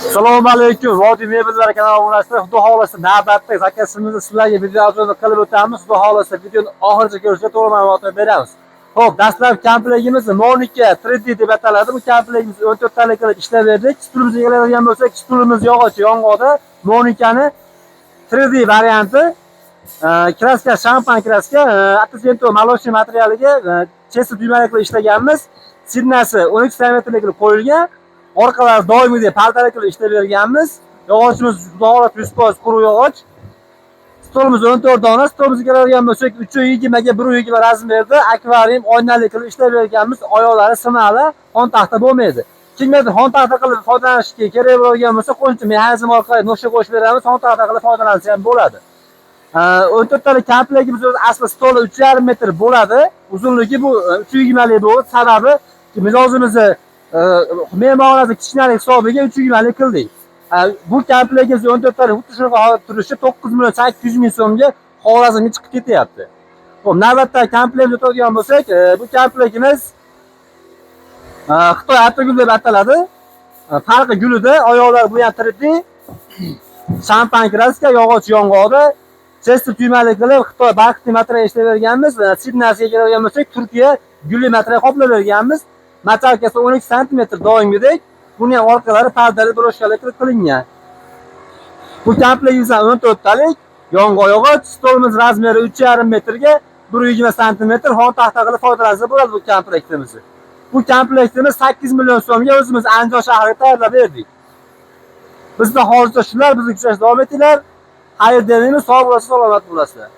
Assalomu alaykum. Vodiy mebellar kanaliga obunachisiz. Xudo xolasa navbatda zakasimizni sizlarga video obzor qilib o'tamiz. Xudo xolasa videoni oxirigacha ko'rishga to'g'ri ma'lumotni beramiz. Xo'p, dastlab komplektimiz Monika 3D deb ataladi. Bu komplektimiz 14 talik qilib ishlab berdik. Stulimizni egaladigan bo'lsak, stulimiz yog'och yong'oqda Monikani 3D varianti. Kraska shampan kraska, atesento молочный materialiga chesi tuymali qilib ishlaganmiz. Sidnasi 12 cm qilib qo'yilgan. Orqalari doimiy paltali qilib ishlab berganmiz. Yog'ochimiz xudo 100% quruq yog'och. Stolimiz 14 dona. Stolimizga keladigan bo'lsak 320 ga 120 razmerda akvarium oynali qilib ishlab berganmiz. Oyoqlari sinali, xon taxta bo'lmaydi. Kimgadir xon taxta qilib foydalanishga kerak bo'lgan bo'lsa, qo'shimcha mexanizm orqali no'sha qo'shib beramiz. Xon taxta qilib foydalansa ham bo'ladi. 14 talik komplektimiz asli stoli 3,5 metr bo'ladi. Uzunligi bu 320 lik bo'ldi. Sababi mijozimizni me'moriyati kichkinalik hisobiga 320 lik qildik. Bu komplektimiz 14 talik xuddi shunaqa holat turishi 9,800,000 so'mga Xorazmga chiqib ketyapti. Xo'p, navbatdagi komplektni o'tadigan bo'lsak, bu komplektimiz Xitoy atogul deb ataladi. Farqi gulida, oyoqlar bu ham 3D, shampan kraska, yog'och yong'oqda chesti tuymali qilib Xitoy barqli material ishlab berganmiz. Sidnasiga keladigan bo'lsak, Turkiya gulli material qoplab berganmiz. Matalkasi 12 cm doimgidek. Buni ham orqalari pardali broshkali qilib qilingan. Bu komplektimiz 14 talik yong'oq yog'och, stolimiz razmeri 3,5 metrga 120 cm xon taxta qilib foydalansa bo'ladi bu komplektimizni. Bu komplektimiz 8 million so'mga o'zimiz Andijon shahriga tayyorlab berdik. Bizda hozircha shular, bizni kuzatishda davom etinglar. Xayr dilaymiz, sog' bo'lasiz, salomat bo'lasizlar.